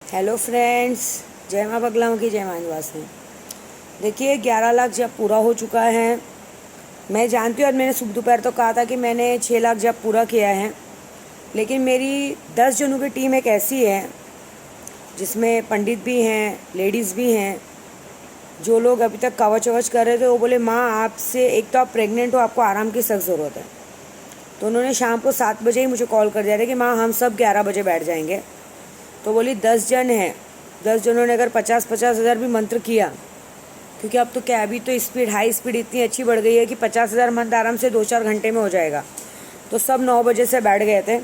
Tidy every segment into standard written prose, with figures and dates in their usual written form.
Hello friends, जय माँ बगलामुखी की, जय माँ निवासिनी। देखिए 11 लाख जब पूरा हो चुका है। मैं जानती हूँ, आज मैंने सुबह दोपहर तो कहा था कि मैंने 6 लाख जब पूरा किया है, लेकिन मेरी 10 जनों की टीम एक ऐसी है जिसमें पंडित भी हैं, लेडीज़ भी हैं। जो लोग अभी तक कवच वच कर रहे थे वो बोले माँ आपसे, एक तो आप प्रेग्नेंट हो, आपको आराम की सख्त ज़रूरत है। तो उन्होंने शाम को 7 बजे ही मुझे कॉल कर दिया था कि माँ हम सब 11 बजे बैठ जाएंगे। तो बोली 10 जन हैं, 10 जनों ने अगर 50-50 हज़ार भी मंत्र किया, क्योंकि अब तो क्या, अभी तो स्पीड, हाई स्पीड इतनी अच्छी बढ़ गई है कि 50,000 मंत्र आराम से 2-4 घंटे में हो जाएगा। तो सब 9 बजे से बैठ गए थे।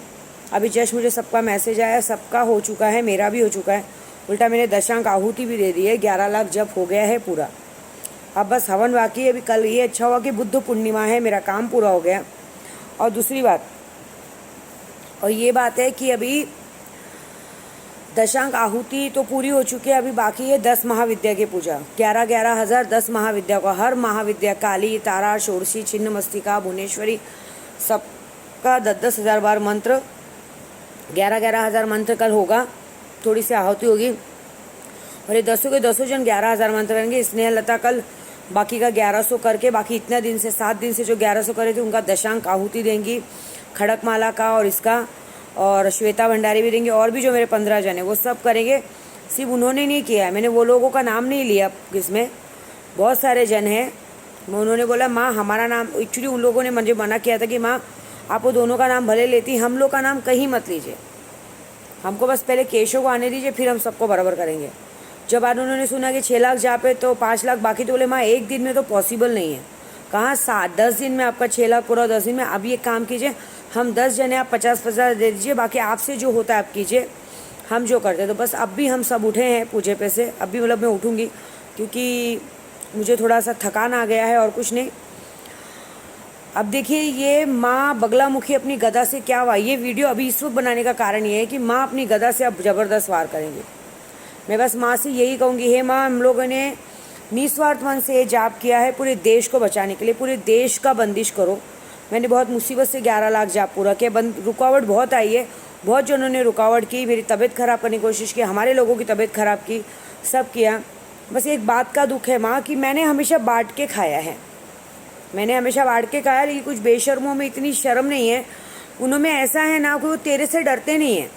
अभी जस्ट मुझे सबका मैसेज आया, सबका हो चुका है, मेरा भी हो चुका है। उल्टा मैंने दशांक आहुति भी दे दी है, 11 लाख जप हो गया है पूरा। अब बस हवन बाकी है। अभी कल ये अच्छा हुआ कि बुद्ध पूर्णिमा है, मेरा काम पूरा हो गया। और दूसरी बात, और ये बात है कि अभी दशांक आहुति तो पूरी हो चुकी है, अभी बाकी है 10 महाविद्या की पूजा। 11-11 हज़ार 10 महाविद्या को, हर महाविद्या, काली, तारा, षोडशी, छिन्न मस्तिका, भुवनेश्वरी, सबका 10-10 हज़ार बार मंत्र, 11-11 हज़ार मंत्र कल होगा। थोड़ी सी आहुति होगी और ये 10 के 10 जन 11 हज़ार मंत्र करेंगे। स्नेह लता कल बाकी का 1100 करके, बाकी इतना दिन से 7 दिन से जो 1100 करे थे उनका दशांक आहुति देंगी, खड़कमाला का और इसका, और श्वेता भंडारी भी देंगे। और भी जो मेरे 15 जन है वो सब करेंगे। सिर्फ उन्होंने नहीं किया है, मैंने वो लोगों का नाम नहीं लिया, इसमें बहुत सारे जन हैं। उन्होंने बोला माँ हमारा नाम, एक्चुअली उन लोगों ने मुझे मना किया था कि माँ आप वो दोनों का नाम भले लेती, हम लोग का नाम कहीं मत लीजिए, हमको बस पहले केशव को आने दीजिए, फिर हम सबको बराबर करेंगे। जब आज उन्होंने सुना कि 6 लाख जा पे तो 5 लाख बाकी, तो बोले माँ एक दिन में तो पॉसिबल नहीं है। कहाँ 7-10 दिन में आपका 6 लाख पूरा, 10 दिन में। अब ये काम कीजिए, हम 10 जने, आप 50-50 दे दीजिए, बाकी आपसे जो होता है आप कीजिए, हम जो करते हैं। तो बस अब भी हम सब उठे हैं पूजे पे से। अब भी मतलब मैं उठूँगी क्योंकि मुझे थोड़ा सा थकान आ गया है और कुछ नहीं। अब देखिए ये माँ बगलामुखी अपनी गदा से क्या हुआ, ये वीडियो अभी इस वक्त बनाने का कारण ये है कि माँ अपनी गदा से अब ज़बरदस्त वार करेंगी। मैं बस माँ से यही कहूँगी, हे माँ हम लोगों ने निस्वार्थ मन से जाप किया है पूरे देश को बचाने के लिए, पूरे देश का बंदिश करो। मैंने बहुत मुसीबत से 11 लाख जाप पूरा किया। रुकावट बहुत आई है, बहुत जनों ने रुकावट की, मेरी तबीयत ख़राब करने की कोशिश की, हमारे लोगों की तबीयत ख़राब की, सब किया। बस एक बात का दुख है माँ कि मैंने हमेशा बांट के खाया है, मैंने हमेशा बांट के खाया। लेकिन कुछ बेशर्मों में इतनी शर्म नहीं है, उनमें ऐसा है ना कि वो तेरे से डरते नहीं हैं।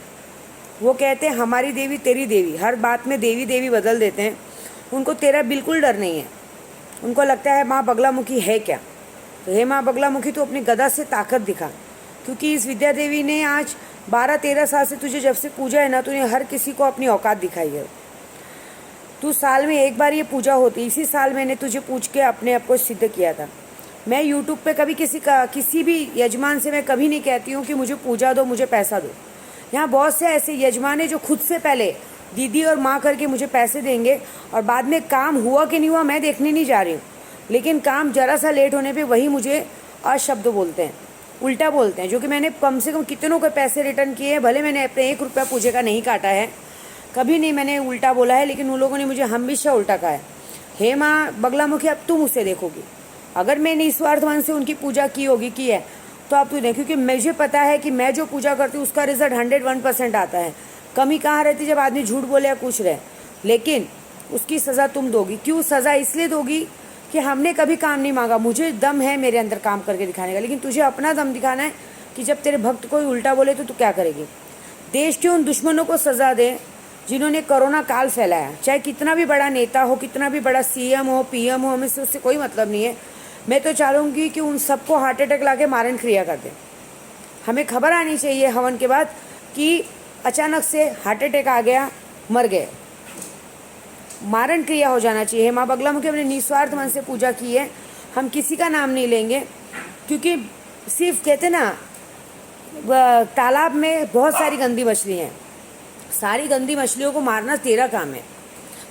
वो कहते हैं हमारी देवी तेरी देवी, हर बात में देवी देवी बदल देते हैं। उनको तेरा बिल्कुल डर नहीं है, उनको लगता है माँ बगलामुखी है क्या। तो हे माँ बगलामुखी तो अपनी गदा से ताकत दिखा, क्योंकि इस विद्या देवी ने आज 12-13 साल से तुझे जब से पूजा है ना, तूने हर किसी को अपनी औकात दिखाई है। तू साल में एक बार ये पूजा होती, इसी साल मैंने तुझे पूछ के अपने आप को सिद्ध किया था। मैं यूट्यूब पे कभी किसी भी यजमान से मैं कभी नहीं कहती हूँ कि मुझे पूजा दो, मुझे पैसा दो। यहाँ बहुत से ऐसे यजमान हैं जो खुद से पहले दीदी और माँ करके मुझे पैसे देंगे, और बाद में काम हुआ कि नहीं हुआ मैं देखने नहीं जा रही हूँ, लेकिन काम जरा सा लेट होने पे वही मुझे अशब्द बोलते हैं, उल्टा बोलते हैं। जो कि मैंने कम से कम कितनों के पैसे रिटर्न किए हैं, भले मैंने अपने 1 रुपया पूजे का नहीं काटा है, कभी नहीं मैंने उल्टा बोला है, लेकिन उन लोगों ने मुझे हमेशा उल्टा कहा है। हे माँ बगलामुखी अब तुम उसे देखोगी, अगर मैंने निस्वार्थ मन से उनकी पूजा की होगी, की है, तो आप तो देखें, क्योंकि मुझे पता है कि मैं जो पूजा करती हूँ उसका रिजल्ट 101% आता है। कमी कहाँ रहती जब आदमी झूठ बोले या कुछ रहे, लेकिन उसकी सज़ा तुम दोगी। क्यों सज़ा? इसलिए दोगी कि हमने कभी काम नहीं मांगा, मुझे दम है मेरे अंदर काम करके दिखाने का, लेकिन तुझे अपना दम दिखाना है कि जब तेरे भक्त कोई उल्टा बोले तो तू क्या करेगी। देश के उन दुश्मनों को सज़ा दे जिन्होंने कोरोना काल फैलाया, चाहे कितना भी बड़ा नेता हो, कितना भी बड़ा CM हो, PM हो, हमें उससे कोई मतलब नहीं है। मैं तो चाहूँगी कि उन सबको हार्ट अटैक ला के मारण क्रिया कर दें। हमें खबर आनी चाहिए हवन के बाद कि अचानक से हार्ट अटैक आ गया, मर गए, मारण क्रिया हो जाना चाहिए। माँ बगलामुखी अपने निस्वार्थ मन से पूजा की है, हम किसी का नाम नहीं लेंगे, क्योंकि सिर्फ कहते ना तालाब में बहुत सारी गंदी मछली हैं, सारी गंदी मछलियों को मारना तेरा काम है।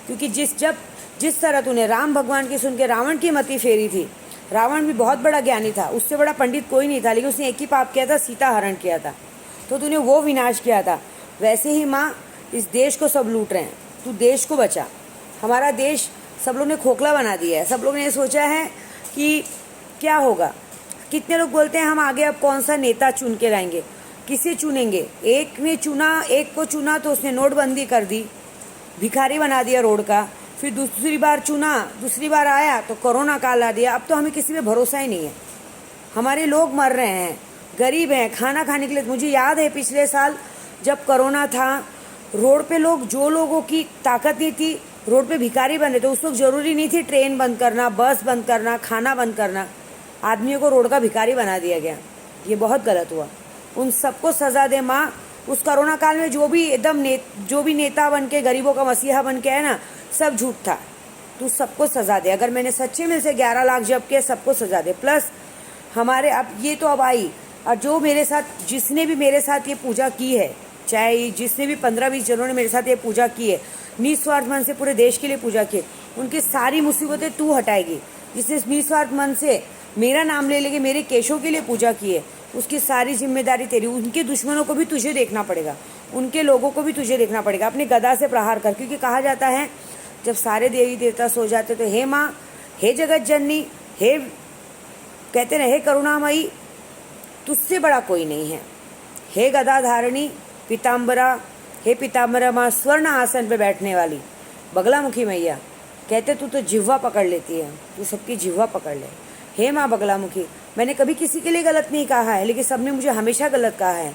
क्योंकि जिस तरह तूने राम भगवान की सुन के रावण की मति फेरी थी, रावण भी बहुत बड़ा ज्ञानी था, उससे बड़ा पंडित कोई नहीं था, लेकिन उसने एक ही पाप किया था, सीता हरण किया था, तो तूने वो विनाश किया था। वैसे ही माँ इस देश को सब लूट रहे हैं, तू देश को बचा। हमारा देश सब लोग ने खोखला बना दिया है, सब लोग ने सोचा है कि क्या होगा। कितने लोग बोलते हैं हम आगे अब कौन सा नेता चुन के लाएंगे, किसे चुनेंगे। एक ने चुना, एक को चुना तो उसने नोटबंदी कर दी, भिखारी बना दिया रोड का। फिर दूसरी बार आया तो कोरोना काल आ दिया। अब तो हमें किसी पे भरोसा ही नहीं है। हमारे लोग मर रहे हैं, गरीब हैं, खाना खाने के लिए। मुझे याद है पिछले साल जब कोरोना था, रोड पे लोग, जो लोगों की ताकत नहीं थी, रोड पे भिखारी बने थे। उस वक्त ज़रूरी नहीं थी ट्रेन बंद करना, बस बंद करना, खाना बंद करना। आदमियों को रोड का भिखारी बना दिया गया। ये बहुत गलत हुआ। उन सबको सज़ा दे माँ। उस कोरोना काल में जो भी नेता बन के, गरीबों का मसीहा बन के है ना, सब झूठ था। तू सबको सज़ा दे। अगर मैंने सच्चे में से 11 लाख जब किया, सबको सज़ा दे। प्लस हमारे अब आई, और जो मेरे साथ, जिसने भी मेरे साथ ये पूजा की है, चाहे जिसने भी 15-20 जनों ने मेरे साथ ये पूजा की है, निस्वार्थ मन से पूरे देश के लिए पूजा की, उनकी सारी मुसीबतें तू हटाएगी। जिसने निस्वार्थ मन से मेरा नाम ले लेके मेरे केशों के लिए पूजा की है, उसकी सारी जिम्मेदारी तेरी। उनके दुश्मनों को भी तुझे देखना पड़ेगा, उनके लोगों को भी तुझे देखना पड़ेगा। अपने गदा से प्रहार कर, क्योंकि कहा जाता है जब सारे देवी देवता सो जाते तो हे माँ, हे जगत जननी, हे कहते ना, हे करुणामयी, तुझसे बड़ा कोई नहीं है। हे गदा धारणी पीताम्बरा, हे पीताम्बरा माँ, स्वर्ण आसन पे बैठने वाली बगलामुखी मैया, कहते तू तो जिह्वा पकड़ लेती है, तू सबकी जिह्वा पकड़ ले। हे माँ बगलामुखी, मैंने कभी किसी के लिए गलत नहीं कहा है, लेकिन सबने मुझे हमेशा गलत कहा है।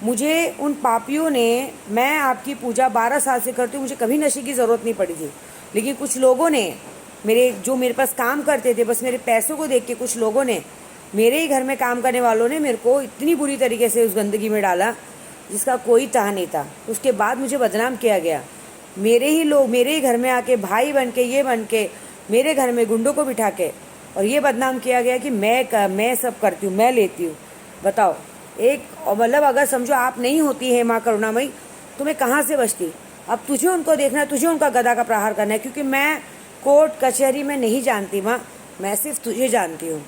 मुझे उन पापियों ने, मैं आपकी पूजा 12 साल से करती हूँ, मुझे कभी नशे की ज़रूरत नहीं पड़ी थी। लेकिन कुछ लोगों ने, जो मेरे पास काम करते थे, बस मेरे पैसों को देख के कुछ लोगों ने, मेरे ही घर में काम करने वालों ने मेरे को इतनी बुरी तरीके से उस गंदगी में डाला जिसका कोई तह नहीं था। उसके बाद मुझे बदनाम किया गया। मेरे ही लोग मेरे ही घर में आके भाई बन के, ये बन के, मेरे घर में गुंडों को बिठा के, और ये बदनाम किया गया कि मैं सब करती हूँ, मैं लेती हूँ। बताओ, एक मतलब अगर समझो आप नहीं होती है माँ करुणामयी, तो मैं कहाँ से बचती। अब तुझे उनको देखना है, तुझे उनका गदा का प्रहार करना है, क्योंकि मैं कोर्ट कचहरी में नहीं जानती माँ, मैं सिर्फ तुझे जानती हूँ।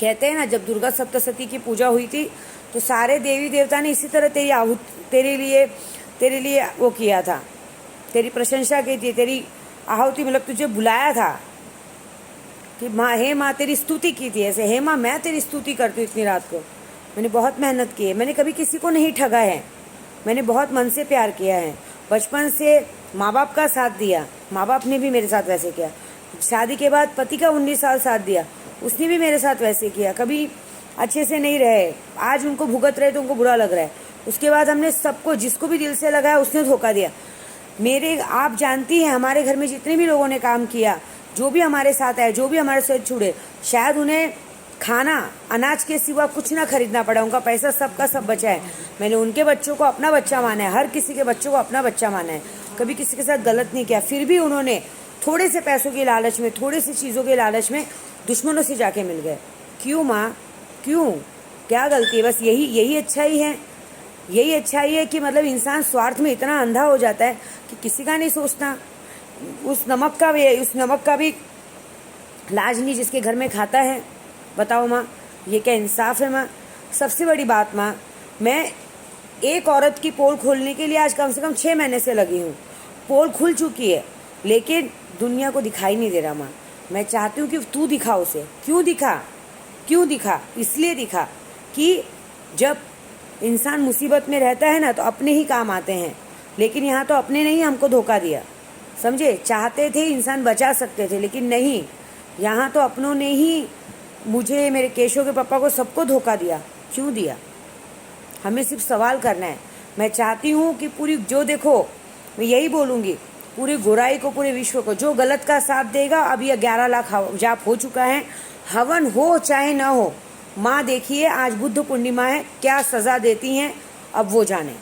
कहते हैं ना, जब दुर्गा सप्तशती की पूजा हुई थी तो सारे देवी देवता ने इसी तरह तेरे लिए वो किया था, तेरी प्रशंसा की थी, तेरी आहुति, मतलब तुझे बुलाया था कि माँ, हे माँ, तेरी स्तुति की थी। ऐसे, हे माँ, मैं तेरी स्तुति करती हूँ इतनी रात को। मैंने बहुत मेहनत की है, मैंने कभी किसी को नहीं ठगा है, मैंने बहुत मन से प्यार किया है। बचपन से माँ बाप का साथ दिया, माँ बाप ने भी मेरे साथ वैसे किया। शादी के बाद पति का 19 साल साथ दिया, उसने भी मेरे साथ वैसे किया। कभी अच्छे से नहीं रहे, आज उनको भुगत रहे तो उनको बुरा लग रहा है। उसके बाद हमने सबको, जिसको भी दिल से लगाया उसने धोखा दिया। आप जानती हैं, हमारे घर में जितने भी लोगों ने काम किया, जो भी हमारे साथ आए, जो भी हमारे साथ जुड़े, शायद उन्हें खाना, अनाज के सिवा कुछ ना खरीदना पड़ा, उनका पैसा सबका सब बचा है। मैंने उनके बच्चों को अपना बच्चा माना है, हर किसी के बच्चों को अपना बच्चा माना है, कभी किसी के साथ गलत नहीं किया। फिर भी उन्होंने थोड़े से पैसों के लालच में, थोड़ी सी चीज़ों के लालच में दुश्मनों से जाके मिल गए। क्यों माँ, क्यों, क्या गलती है? बस यही अच्छाई है। यही अच्छाई है कि मतलब इंसान स्वार्थ में इतना अंधा हो जाता है कि किसी का नहीं सोचता। उस नमक का भी लाज नहीं जिसके घर में खाता है। बताओ माँ, ये क्या इंसाफ है माँ? सबसे बड़ी बात माँ, मैं एक औरत की पोल खोलने के लिए आज कम से कम 6 महीने से लगी हूँ। पोल खुल चुकी है, लेकिन दुनिया को दिखाई नहीं दे रहा माँ। मैं चाहती हूँ कि तू दिखा उसे। क्यों दिखा? इसलिए दिखा कि जब इंसान मुसीबत में रहता है ना, तो अपने ही काम आते हैं। लेकिन यहाँ तो अपने ने ही हमको धोखा दिया, समझे? चाहते थे इंसान बचा सकते थे, लेकिन नहीं, यहाँ तो अपनों ने ही मुझे, मेरे केशव के पापा को, सबको धोखा दिया। क्यों दिया? हमें सिर्फ सवाल करना है। मैं चाहती हूँ कि पूरी, जो देखो, मैं यही बोलूँगी, पूरी गोराई को, पूरे विश्व को, जो गलत का साथ देगा, अब ये 11 लाख जाप हो चुका है। हवन हो चाहे ना हो, माँ देखिए, आज बुद्ध पूर्णिमा है, क्या सज़ा देती हैं अब वो जाने।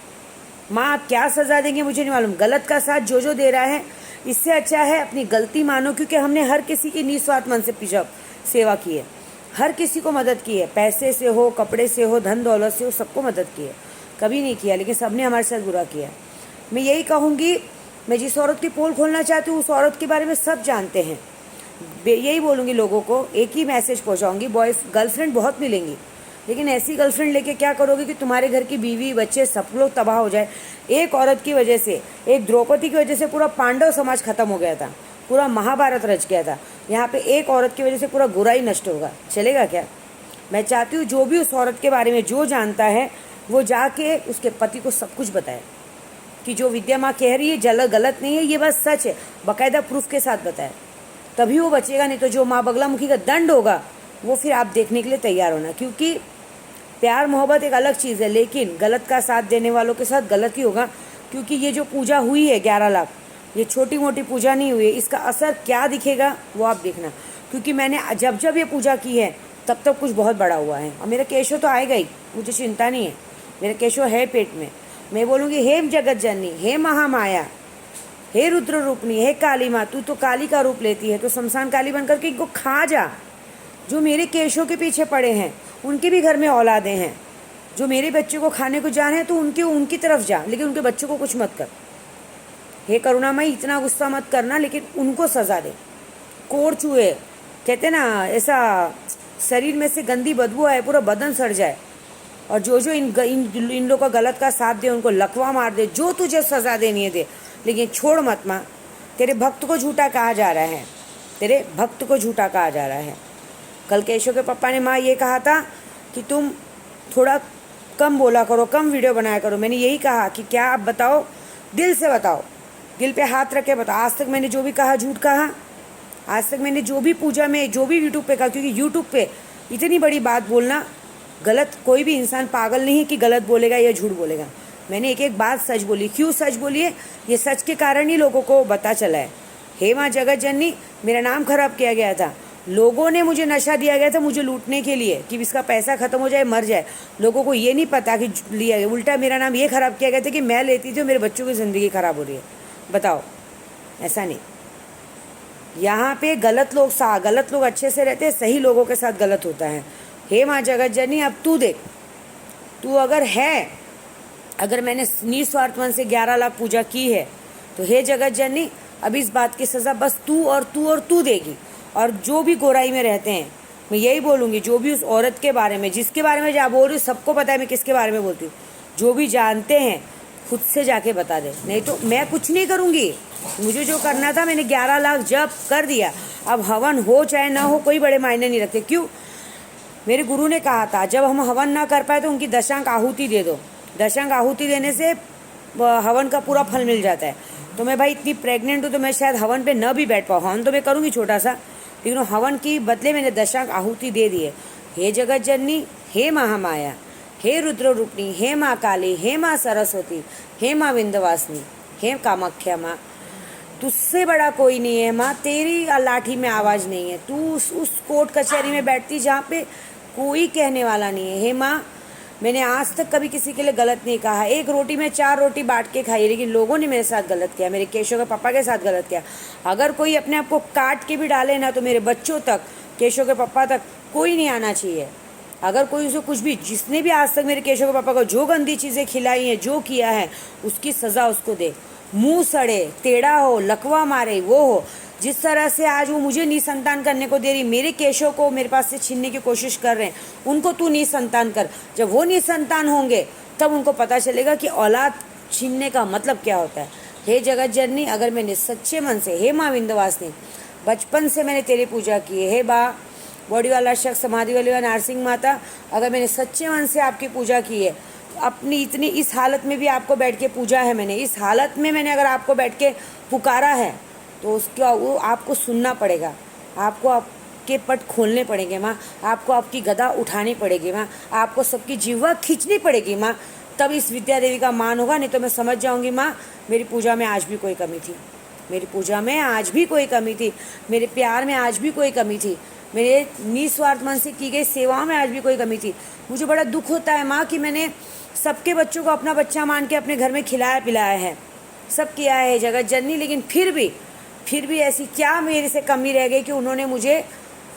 माँ आप क्या सज़ा देंगे मुझे नहीं मालूम। गलत का साथ जो दे रहा है, इससे अच्छा है अपनी गलती मानो, क्योंकि हमने हर किसी की निस्वार्थ मन से सेवा की है, हर किसी को मदद की है, पैसे से हो, कपड़े से हो, धन दौलत से हो, सबको मदद की है। कभी नहीं किया, लेकिन सबने हमारे साथ बुरा किया। मैं यही कहूँगी, मैं जिस औरत की पोल खोलना चाहती हूँ, उस औरत के बारे में सब जानते हैं। यही बोलूँगी लोगों को, एक ही मैसेज पहुँचाऊँगी, गर्लफ्रेंड बहुत मिलेंगी, लेकिन ऐसी गर्लफ्रेंड लेके क्या करोगे कि तुम्हारे घर की बीवी, बच्चे, सब लोग तबाह हो जाए। एक औरत की वजह से, एक द्रौपदी की वजह से पूरा पांडव समाज खत्म हो गया था, पूरा महाभारत रच गया था। यहाँ पे एक औरत की वजह से पूरा बुराई नष्ट होगा, चलेगा क्या? मैं चाहती हूँ जो भी उस औरत के बारे में जो जानता है, वो जाके उसके पति को सब कुछ बताए। कि जो विद्या माँ कह रही है गलत नहीं है, ये बस सच है, बाकायदा प्रूफ के साथ बताए, तभी वो बचेगा। नहीं तो जो माँ बगलामुखी का दंड होगा वो फिर आप देखने के लिए तैयार होना, क्योंकि प्यार मोहब्बत एक अलग चीज़ है, लेकिन गलत का साथ देने वालों के साथ गलत ही होगा। क्योंकि ये जो पूजा हुई है 11 लाख, ये छोटी मोटी पूजा नहीं हुई है, इसका असर क्या दिखेगा वो आप देखना। क्योंकि मैंने जब जब ये पूजा की है तब तब कुछ बहुत बड़ा हुआ है। और मेरा केशव तो आएगा ही, मुझे चिंता नहीं है, मेरा केशव है पेट में। मैं बोलूँगी हे जगत जननी, हे महामाया, हे रुद्र रूपनी, हे काली माँ, तू तो काली का रूप लेती है, तो शमशान काली बनकर के इनको खा जा। जो मेरे केशों के पीछे पड़े हैं उनके भी घर में औलादे हैं, जो मेरे बच्चे को खाने को जा रहे हैं तो उनकी तरफ जा, लेकिन उनके बच्चों को कुछ मत कर। हे करुणामयी, इतना गुस्सा मत करना, लेकिन उनको सजा दे। कोड़ चूहे कहते ना, ऐसा शरीर में से गंदी बदबू आए, पूरा बदन सड़ जाए, और जो इन लोगों का गलत का साथ दे उनको लकवा मार दे, जो तुझे सजा देनी है दे, लेकिन छोड़ मत माँ। तेरे भक्त को झूठा कहा जा रहा है, तेरे भक्त को झूठा कहा जा रहा है। कल केशव के पापा ने माँ ये कहा था कि तुम थोड़ा कम बोला करो, कम वीडियो बनाया करो। मैंने यही कहा कि क्या आप बताओ, दिल से बताओ, दिल पे हाथ रख के बताओ। आज तक मैंने जो भी कहा झूठ कहा, आज तक मैंने जो भी पूजा में, जो भी यूट्यूब पे कहा, क्योंकि यूट्यूब पे इतनी बड़ी बात बोलना गलत, कोई भी इंसान पागल नहीं है कि गलत बोलेगा या झूठ बोलेगा। मैंने एक एक बात सच बोली। क्यों सच बोली है? ये सच के कारण ही लोगों को पता चला है। हे माँ जगत जननी, मेरा नाम खराब किया गया था, लोगों ने मुझे नशा दिया गया था मुझे लूटने के लिए कि इसका पैसा खत्म हो जाए, मर जाए। लोगों को ये नहीं पता कि लिया गया, उल्टा मेरा नाम ये खराब किया गया था कि मैं लेती थी और मेरे बच्चों की ज़िंदगी खराब हो रही है। बताओ, ऐसा नहीं। यहाँ पे गलत लोग अच्छे से रहते हैं, सही लोगों के साथ गलत होता है। हे माँ जगत जननी, अब तू देख, तू अगर मैंने निस्वार्थ मन से 11 लाख पूजा की है तो हे जगत जननी, अब इस बात की सज़ा बस तू देगी। और जो भी गोराई में रहते हैं, मैं यही बोलूँगी, जो भी उस औरत के बारे में, जिसके बारे में जा बोल रही हूँ, सबको पता है मैं किसके बारे में बोलती हूँ। जो भी जानते हैं खुद से जाके बता दे, नहीं तो मैं कुछ नहीं करूँगी। मुझे जो करना था मैंने 11 लाख जब कर दिया। अब हवन हो चाहे ना हो कोई बड़े मायने नहीं रखते। क्यों? मेरे गुरु ने कहा था जब हम हवन ना कर पाए तो उनकी दशांक आहुति दे दो। दशांक आहुति देने से हवन का पूरा फल मिल जाता है। तो मैं भाई इतनी प्रेग्नेंट हूँ तो मैं शायद हवन पे न भी बैठ पाऊँ। हवन तो मैं करूँगी छोटा सा, लेकिन हवन की बदले मैंने दशांक आहुति दे दी है। हे जगत जननी, हे महामाया, हे रुद्र रूपनी, हे माँ काली, हे माँ सरस्वती, हे माँ विंध्यवासिनी, हे कामाख्या माँ, तुझसे बड़ा कोई नहीं है माँ। तेरी लाठी में आवाज़ नहीं है। तू उस कोर्ट कचहरी में बैठती जहाँ पे कोई कहने वाला नहीं है। हे माँ, मैंने आज तक कभी किसी के लिए गलत नहीं कहा। एक रोटी में 4 रोटी बांट के खाई, लेकिन लोगों ने मेरे साथ गलत किया, मेरे केशव के पापा के साथ गलत किया। अगर कोई अपने आप को काट के भी डाले ना तो मेरे बच्चों तक, केशव के पापा तक कोई नहीं आना चाहिए। अगर कोई उसे कुछ भी, जिसने भी आज तक मेरे केशव के पापा को जो गंदी चीज़ें खिलाई हैं, जो किया है, उसकी सज़ा उसको दे। मुंह सड़े, टेढ़ा हो, लकवा मारे, वो हो। जिस तरह से आज वो मुझे निसंतान करने को दे रही, मेरे केशव को मेरे पास से छीनने की कोशिश कर रहे हैं, उनको तू निसंतान कर। जब वो निसंतान होंगे तब उनको पता चलेगा कि औलाद छीनने का मतलब क्या होता है। हे जगत जननी, अगर मैंने सच्चे मन से, हे माँ विंध्यवासिनी, बचपन से मैंने तेरी पूजा की है, हे बा बॉडी वाला शख्स, समाधि वाली नारसिंह माता, अगर मैंने सच्चे मन से आपकी पूजा की है, अपनी इतनी इस हालत में भी आपको बैठ के पूजा है मैंने, इस हालत में मैंने अगर आपको बैठ के पुकारा है तो उसका वो आपको सुनना पड़ेगा। आपको आपके पट खोलने पड़ेंगे माँ, आपको आपकी गदा उठानी पड़ेगी माँ, आपको सबकी जीवा खींचनी पड़ेगी माँ, तब इस विद्या देवी का मान होगा। नहीं तो मैं समझ जाऊँगी माँ मेरी पूजा में आज भी कोई कमी थी, मेरी पूजा में आज भी कोई कमी थी, मेरे प्यार में आज भी कोई कमी थी, मेरे निस्वार्थ मन से की गई सेवाओं में आज भी कोई कमी थी। मुझे बड़ा दुख होता है माँ कि मैंने सबके बच्चों को अपना बच्चा मान के अपने घर में खिलाया पिलाया है, सब किया है जगत जननी, लेकिन फिर भी ऐसी क्या मेरे से कमी रह गई कि उन्होंने मुझे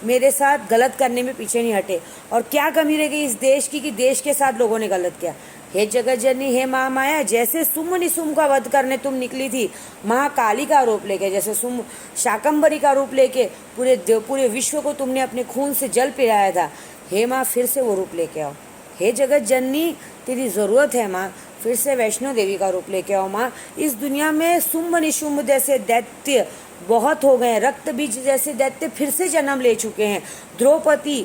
मेरे साथ गलत करने में पीछे नहीं हटे। और क्या कमी रह गई इस देश की कि देश के साथ लोगों ने गलत किया। हे जगत जननी, हे महामाया, जैसे सुम निसुम का वध करने तुम निकली थी महाकाली का रूप लेके, जैसे सुम शाकंभरी का रूप लेके पूरे विश्व को तुमने अपने खून से जल पिलाया था, हे माँ फिर से वो रूप लेके आओ। हे जगत जननी, तेरी ज़रूरत है माँ, फिर से वैष्णो देवी का रूप लेके आओ माँ। इस दुनिया में शुंभ निशुंभ जैसे दैत्य बहुत हो गए हैं, रक्त बीज जैसे दैत्य फिर से जन्म ले चुके हैं। द्रौपदी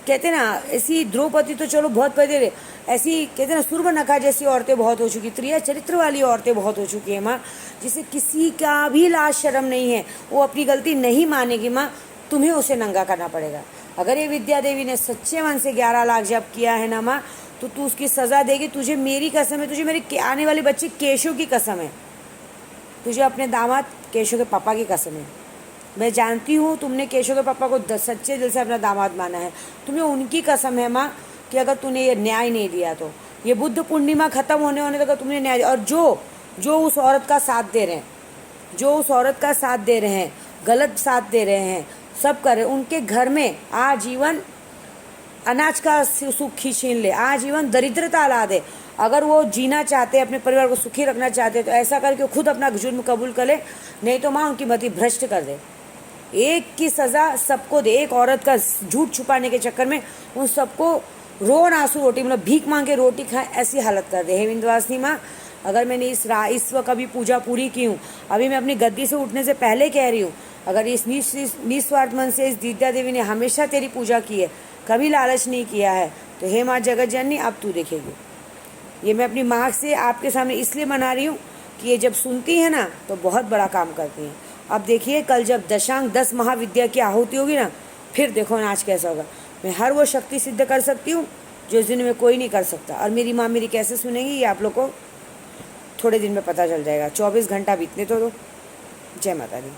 कहते ना, ऐसी द्रौपदी तो चलो बहुत पहले, ऐसी कहते हैं ना सुर्बनखा जैसी औरतें बहुत हो चुकी, त्रिया चरित्र वाली औरतें बहुत हो चुकी है माँ, जिसे किसी का भी लाज शर्म नहीं है, वो अपनी गलती नहीं मानेगी माँ, तुम्हें उसे नंगा करना पड़ेगा। अगर ये विद्या देवी ने सच्चे मन से 11 लाख जप किया है ना माँ, तो तू उसकी सज़ा देगी। तुझे मेरी कसम है, तुझे मेरे आने वाले बच्चे केशव की कसम है, तुझे अपने दामाद केशव के पापा की कसम है। मैं जानती हूँ तुमने केशव के पापा को सच्चे दिल से अपना दामाद माना है, तुम्हें उनकी कसम है माँ कि अगर तूने ये न्याय नहीं दिया तो ये बुद्ध पूर्णिमा ख़त्म होने तक तुमने न्याय। और जो उस औरत का साथ दे रहे हैं, जो उस औरत का साथ दे रहे हैं, गलत साथ दे रहे हैं, सब कर रहे हैं, उनके घर में आजीवन अनाज का सुख छीन ले, आजीवन दरिद्रता ला दे। अगर वो जीना चाहते, अपने परिवार को सुखी रखना चाहते, तो ऐसा करके खुद अपना जुर्म कबूल कर ले, नहीं तो माँ उनकी मति भ्रष्ट कर दे। एक की सज़ा सबको दे। एक औरत का झूठ छुपाने के चक्कर में उन सबको रोन आंसू रोटी, मतलब भीख मांग के रोटी खाए, ऐसी हालत कर दे। हे विंध्यवासिनी माँ, अगर मैंने इस वक्त अभी पूजा पूरी की हूँ, अभी मैं अपनी गद्दी से उठने से पहले कह रही हूँ, अगर इस निस्वार्थ मन से इस विद्या देवी ने हमेशा तेरी पूजा की है, कभी लालच नहीं किया है, तो हे माँ जगत जननी, अब तू देखेगी। ये मैं अपनी माँ से आपके सामने इसलिए मना रही हूँ कि ये जब सुनती है ना तो बहुत बड़ा काम करती हैं। अब देखिए कल जब दशांग 10 महाविद्या की आहुति होगी ना, फिर देखो नाच कैसा होगा। मैं हर वो शक्ति सिद्ध कर सकती हूँ जो इस दुनिया में कोई नहीं कर सकता। और मेरी माँ मेरी कैसे सुनेगी, ये आप लोग को थोड़े दिन में पता चल जाएगा। 24 घंटा बीतने तो दो। जय माता दी।